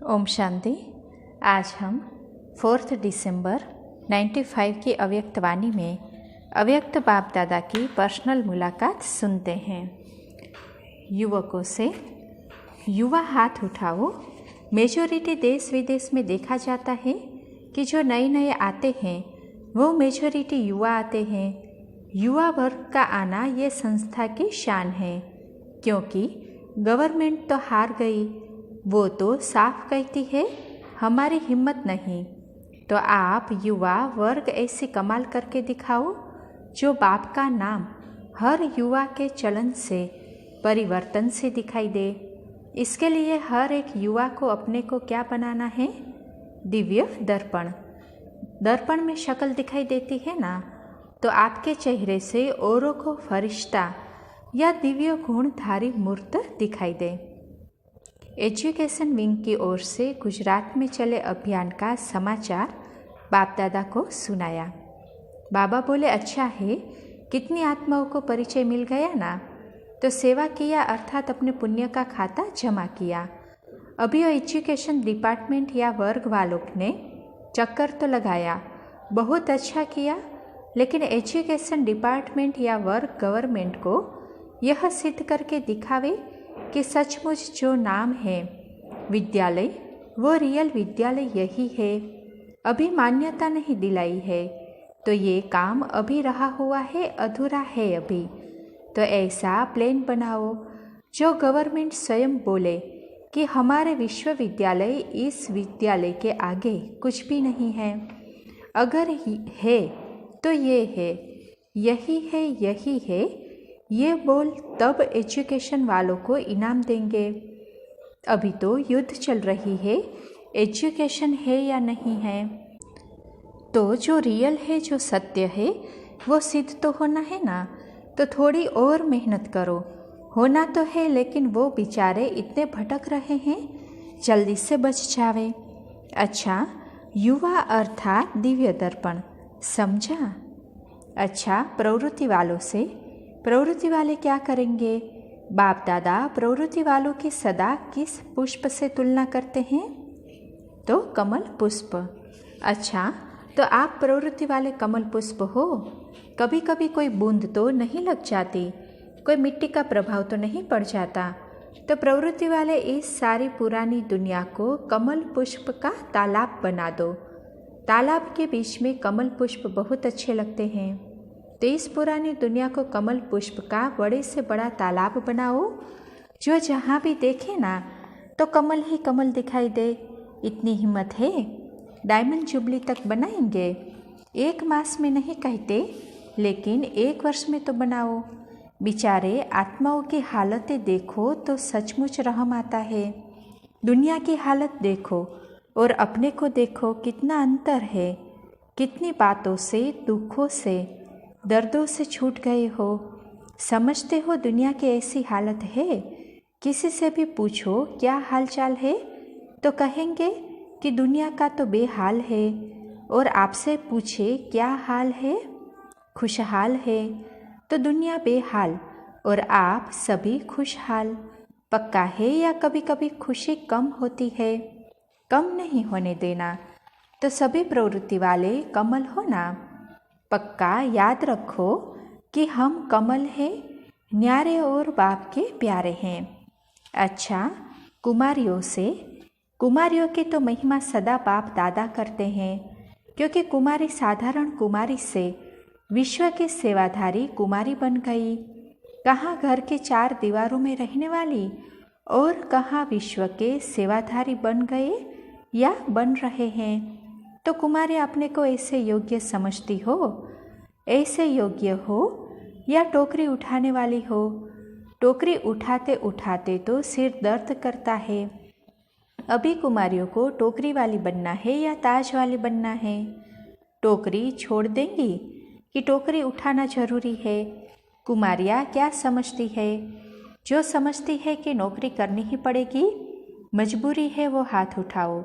ओम शांति। आज हम 4 दिसंबर 95 की अव्यक्त वाणी में अव्यक्त बाप दादा की पर्सनल मुलाकात सुनते हैं। युवकों से युवा हाथ उठाओ। मेजॉरिटी देश विदेश में देखा जाता है कि जो नए नए आते हैं वो मेजॉरिटी युवा आते हैं। युवा वर्ग का आना ये संस्था की शान है, क्योंकि गवर्नमेंट तो हार गई, वो तो साफ कहती है हमारी हिम्मत नहीं। तो आप युवा वर्ग ऐसी कमाल करके दिखाओ जो बाप का नाम हर युवा के चलन से परिवर्तन से दिखाई दे। इसके लिए हर एक युवा को अपने को क्या बनाना है? दिव्य दर्पण। दर्पण में शक्ल दिखाई देती है ना, तो आपके चेहरे से औरों को फरिश्ता या दिव्य गुणधारी मूर्त दिखाई दे। एजुकेशन विंग की ओर से गुजरात में चले अभियान का समाचार बाप दादा को सुनाया। बाबा बोले, अच्छा है, कितनी आत्माओं को परिचय मिल गया ना। तो सेवा किया अर्थात अपने पुण्य का खाता जमा किया। अभी एजुकेशन डिपार्टमेंट या वर्ग वालों ने चक्कर तो लगाया, बहुत अच्छा किया, लेकिन एजुकेशन डिपार्टमेंट या वर्ग गवर्नमेंट को यह सिद्ध करके दिखावे कि सचमुच जो नाम है विद्यालय, वो रियल विद्यालय यही है। अभी मान्यता नहीं दिलाई है, तो ये काम अभी रहा हुआ है, अधूरा है अभी। तो ऐसा प्लान बनाओ जो गवर्नमेंट स्वयं बोले कि हमारे विश्वविद्यालय इस विद्यालय के आगे कुछ भी नहीं है। अगर है तो ये है, यही है, यही है, ये बोल तब एजुकेशन वालों को इनाम देंगे। अभी तो युद्ध चल रही है, एजुकेशन है या नहीं है। तो जो रियल है, जो सत्य है, वो सिद्ध तो होना है ना। तो थोड़ी और मेहनत करो। होना तो है, लेकिन वो बेचारे इतने भटक रहे हैं, जल्दी से बच जावे। अच्छा, युवा अर्थात दिव्य दर्पण, समझा? अच्छा, प्रवृत्ति वालों से प्रवृत्ति वाले क्या करेंगे? बाप दादा प्रवृत्ति वालों की सदा किस पुष्प से तुलना करते हैं? तो कमल पुष्प। अच्छा, तो आप प्रवृत्ति वाले कमल पुष्प हो। कभी कभी कोई बूंद तो नहीं लग जाती, कोई मिट्टी का प्रभाव तो नहीं पड़ जाता। तो प्रवृत्ति वाले इस सारी पुरानी दुनिया को कमल पुष्प का तालाब बना दो। तालाब के बीच में कमल पुष्प बहुत अच्छे लगते हैं। तो इस पुरानी दुनिया को कमल पुष्प का बड़े से बड़ा तालाब बनाओ, जो जहाँ भी देखे ना तो कमल ही कमल दिखाई दे। इतनी हिम्मत है? डायमंड जुबली तक बनाएंगे। 1 मास में नहीं कहते, लेकिन 1 वर्ष में तो बनाओ। बेचारे आत्माओं की हालतें देखो तो सचमुच रहम आता है। दुनिया की हालत देखो और अपने को देखो, कितना अंतर है। कितनी बातों से, दुखों से, दर्दों से छूट गए हो। समझते हो दुनिया की ऐसी हालत है। किसी से भी पूछो क्या हाल चाल है, तो कहेंगे कि दुनिया का तो बेहाल है। और आपसे पूछे क्या हाल है, खुशहाल है। तो दुनिया बेहाल और आप सभी खुशहाल। पक्का है या कभी कभी खुशी कम होती है? कम नहीं होने देना। तो सभी प्रवृत्ति वाले कमल हो ना। पक्का याद रखो कि हम कमल हैं, न्यारे और बाप के प्यारे हैं। अच्छा, कुमारियों से कुमारियों की तो महिमा सदा बाप दादा करते हैं, क्योंकि कुमारी साधारण कुमारी से विश्व की सेवाधारी कुमारी बन गई। कहाँ घर के 4 दीवारों में रहने वाली और कहाँ विश्व के सेवाधारी बन गए या बन रहे हैं। तो कुमारी अपने को ऐसे योग्य समझती हो, ऐसे योग्य हो या टोकरी उठाने वाली हो? टोकरी उठाते उठाते तो सिर दर्द करता है। अभी कुमारियों को टोकरी वाली बनना है या ताज वाली बनना है? टोकरी छोड़ देंगी कि टोकरी उठाना जरूरी है? कुमारियाँ क्या समझती है? जो समझती है कि नौकरी करनी ही पड़ेगी, मजबूरी है, वो हाथ उठाओ।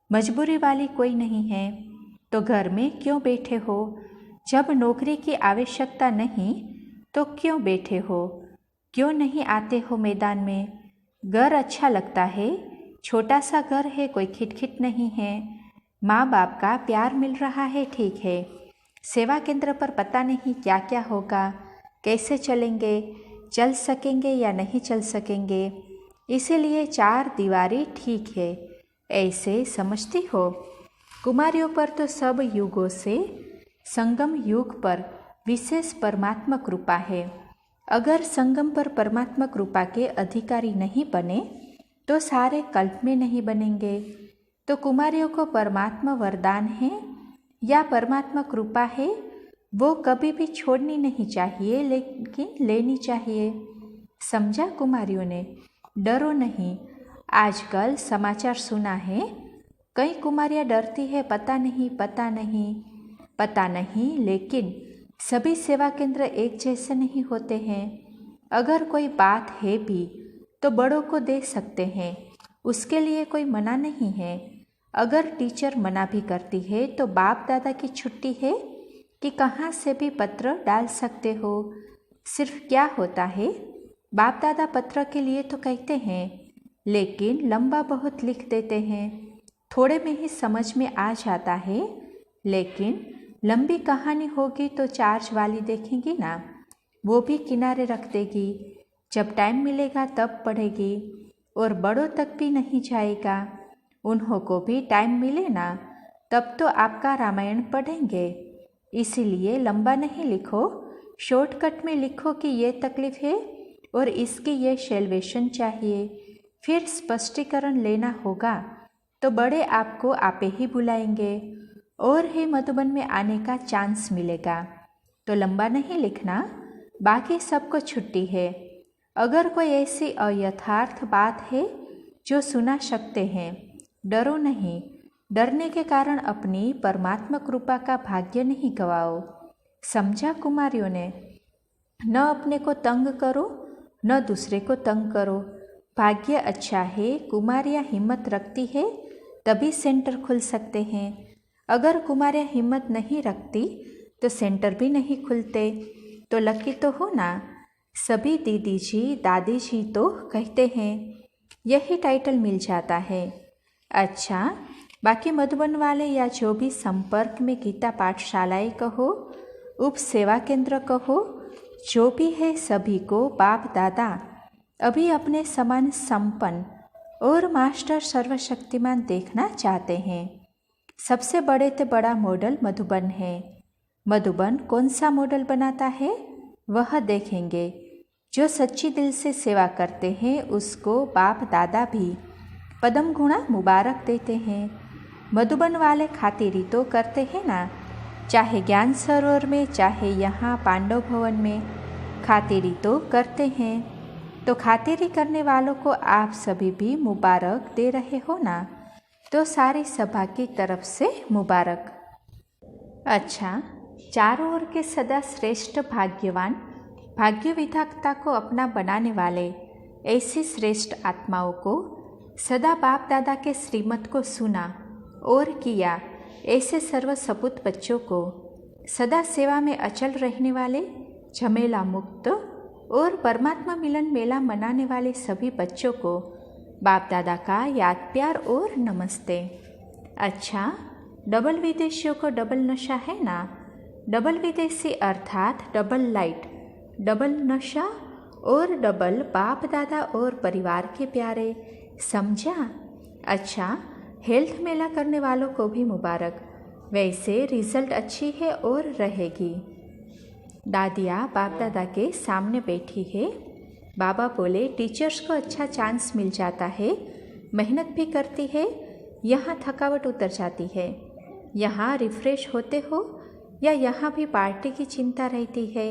मजबूरी वाली कोई नहीं है, तो घर में क्यों बैठे हो? जब नौकरी की आवश्यकता नहीं तो क्यों बैठे हो? क्यों नहीं आते हो मैदान में? घर अच्छा लगता है छोटा सा घर है, कोई खिटखिट नहीं है। माँ बाप का प्यार मिल रहा है, ठीक है। सेवा केंद्र पर पता नहीं क्या क्या होगा, कैसे चलेंगे, चल सकेंगे या नहीं चल सकेंगे, इसीलिए 4 दीवारी ठीक है, ऐसे समझती हो। कुमारियों पर तो सब युगों से संगम युग पर विशेष परमात्मा कृपा है। अगर संगम पर परमात्मा कृपा के अधिकारी नहीं बने तो सारे कल्प में नहीं बनेंगे। तो कुमारियों को परमात्मा वरदान है या परमात्मा कृपा है, वो कभी भी छोड़नी नहीं चाहिए, लेकिन लेनी चाहिए। समझा कुमारियों ने? डरो नहीं। आजकल समाचार सुना है, कई कुमारियाँ डरती है, पता नहीं पता नहीं पता नहीं, लेकिन सभी सेवा केंद्र एक जैसे नहीं होते हैं। अगर कोई बात है भी तो बड़ों को दे सकते हैं, उसके लिए कोई मना नहीं है। अगर टीचर मना भी करती है तो बाप दादा की छुट्टी है कि कहाँ से भी पत्र डाल सकते हो। सिर्फ क्या होता है, बाप दादा पत्र के लिए तो कहते हैं, लेकिन लंबा बहुत लिख देते हैं। थोड़े में ही समझ में आ जाता है, लेकिन लंबी कहानी होगी तो चार्ज वाली देखेंगी ना, वो भी किनारे रख देगी। जब टाइम मिलेगा तब पढ़ेगी, और बड़ों तक भी नहीं जाएगा। उन्हों को भी टाइम मिले ना, तब तो आपका रामायण पढ़ेंगे। इसीलिए लंबा नहीं लिखो, शॉर्टकट में लिखो कि ये तकलीफ है और इसकी ये सॉल्यूशन चाहिए। फिर स्पष्टीकरण लेना होगा तो बड़े आपको आपे ही बुलाएंगे और ही मधुबन में आने का चांस मिलेगा। तो लंबा नहीं लिखना, बाकी सबको छुट्टी है। अगर कोई ऐसी अयथार्थ बात है जो सुना सकते हैं, डरो नहीं। डरने के कारण अपनी परमात्मा कृपा का भाग्य नहीं गवाओ। समझा कुमारियों ने? न अपने को तंग करो, न दूसरे को तंग करो। भाग्य अच्छा है, कुमारियाँ हिम्मत रखती है तभी सेंटर खुल सकते हैं। अगर कुमारियाँ हिम्मत नहीं रखती तो सेंटर भी नहीं खुलते। तो लकी तो हो ना। सभी दीदी जी दादी जी तो कहते हैं, यही टाइटल मिल जाता है। अच्छा, बाकी मधुबन वाले या जो भी संपर्क में गीता पाठशालाएँ कहो, उप सेवा केंद्र कहो, जो भी है, सभी को बाप दादा अभी अपने समान संपन्न और मास्टर सर्वशक्तिमान देखना चाहते हैं। सबसे बड़े से बड़ा मॉडल मधुबन है। मधुबन कौन सा मॉडल बनाता है वह देखेंगे। जो सच्ची दिल से सेवा करते हैं उसको बाप दादा भी पदम गुणा मुबारक देते हैं। मधुबन वाले खातिरी तो करते हैं ना, चाहे ज्ञान सरोवर में चाहे यहाँ पांडव भवन में, खातिरी तो करते हैं। तो खातिरी करने वालों को आप सभी भी मुबारक दे रहे हो ना, तो सारी सभा की तरफ से मुबारक। अच्छा, चारों ओर के सदा श्रेष्ठ भाग्यवान, भाग्य विधाता को अपना बनाने वाले ऐसी श्रेष्ठ आत्माओं को सदा बाप दादा के श्रीमत को सुना और किया, ऐसे सर्व सपूत बच्चों को सदा सेवा में अचल रहने वाले, झमेला मुक्त और परमात्मा मिलन मेला मनाने वाले सभी बच्चों को बाप दादा का याद प्यार और नमस्ते। अच्छा, डबल विदेशियों को डबल नशा है ना। डबल विदेशी अर्थात डबल लाइट, डबल नशा और डबल बाप दादा और परिवार के प्यारे। समझा? अच्छा, हेल्थ मेला करने वालों को भी मुबारक। वैसे रिजल्ट अच्छी है और रहेगी। दादिया बाप दादा के सामने बैठी है। बाबा बोले, टीचर्स को अच्छा चांस मिल जाता है, मेहनत भी करती है, यहाँ थकावट उतर जाती है। यहाँ रिफ्रेश होते हो या यहाँ भी पार्टी की चिंता रहती है।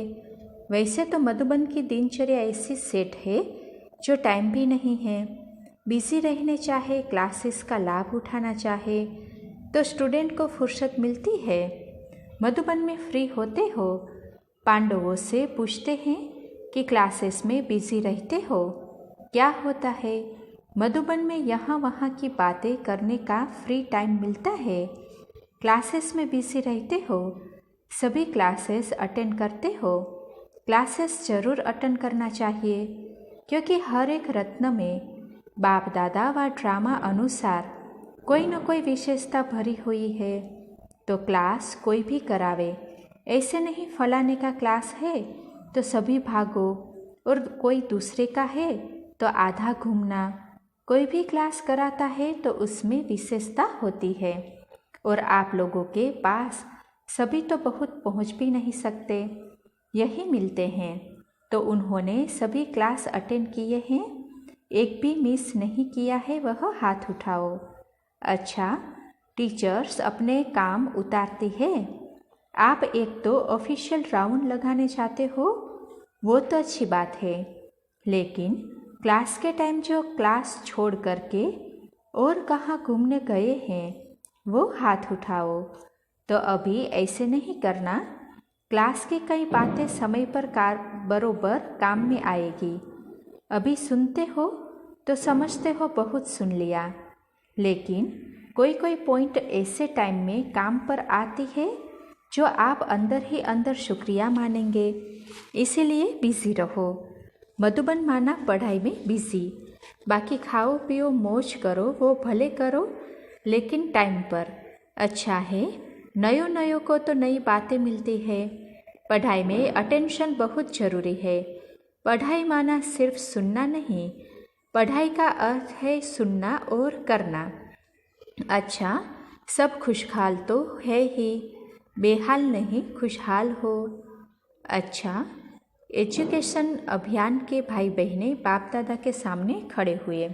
वैसे तो मधुबन की दिनचर्या ऐसी सेट है जो टाइम भी नहीं है। बिजी रहने चाहे, क्लासेस का लाभ उठाना चाहे तो स्टूडेंट को फुर्सत मिलती है। मधुबन में फ्री होते हो, पांडवों से पूछते हैं कि क्लासेस में बिजी रहते हो, क्या होता है? मधुबन में यहाँ वहाँ की बातें करने का फ्री टाइम मिलता है। क्लासेस में बिजी रहते हो, सभी क्लासेस अटेंड करते हो। क्लासेस ज़रूर अटेंड करना चाहिए, क्योंकि हर एक रत्न में बाप दादा व ड्रामा अनुसार कोई न कोई विशेषता भरी हुई है, तो क्लास कोई भी करावे। ऐसे नहीं फलाने का क्लास है तो सभी भागो, और कोई दूसरे का है तो आधा घूमना। कोई भी क्लास कराता है तो उसमें विशेषता होती है, और आप लोगों के पास सभी तो बहुत पहुंच भी नहीं सकते। यही मिलते हैं, तो उन्होंने सभी क्लास अटेंड किए हैं, एक भी मिस नहीं किया है, वह हाथ उठाओ। अच्छा, टीचर्स अपने काम उतारती है। आप एक तो ऑफिशियल राउंड लगाने चाहते हो, वो तो अच्छी बात है, लेकिन क्लास के टाइम जो क्लास छोड़ करके और कहाँ घूमने गए हैं वो हाथ उठाओ। तो अभी ऐसे नहीं करना। क्लास की कई बातें समय पर बरोबर काम में आएगी। अभी सुनते हो तो समझते हो बहुत सुन लिया, लेकिन कोई कोई पॉइंट ऐसे टाइम में काम पर आती है जो आप अंदर ही अंदर शुक्रिया मानेंगे। इसीलिए बिजी रहो। मधुबन माना पढ़ाई में बिजी। बाकी खाओ पियो मौज करो, वो भले करो, लेकिन टाइम पर। अच्छा है, नयो नयो को तो नई बातें मिलती है। पढ़ाई में अटेंशन बहुत ज़रूरी है। पढ़ाई माना सिर्फ सुनना नहीं, पढ़ाई का अर्थ है सुनना और करना। अच्छा, सब खुशहाल तो है ही, बेहाल नहीं, खुशहाल हो। अच्छा, एजुकेशन अभियान के भाई बहनें बाप दादा के सामने खड़े हुए।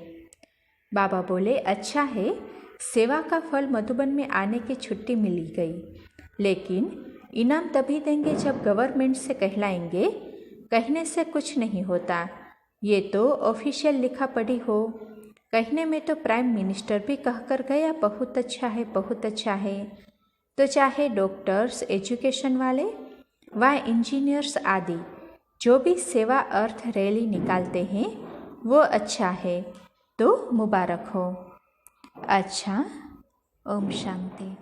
बाबा बोले, अच्छा है, सेवा का फल मधुबन में आने की छुट्टी मिल गई, लेकिन इनाम तभी देंगे जब गवर्नमेंट से कहलाएंगे। कहने से कुछ नहीं होता, ये तो ऑफिशियल लिखा पढ़ी हो। कहने में तो प्राइम मिनिस्टर भी कहकर गया, बहुत अच्छा है, बहुत अच्छा है। तो चाहे डॉक्टर्स, एजुकेशन वाले व इंजीनियर्स आदि जो भी सेवा अर्थ रैली निकालते हैं वो अच्छा है, तो मुबारक हो। अच्छा, ओम शांति।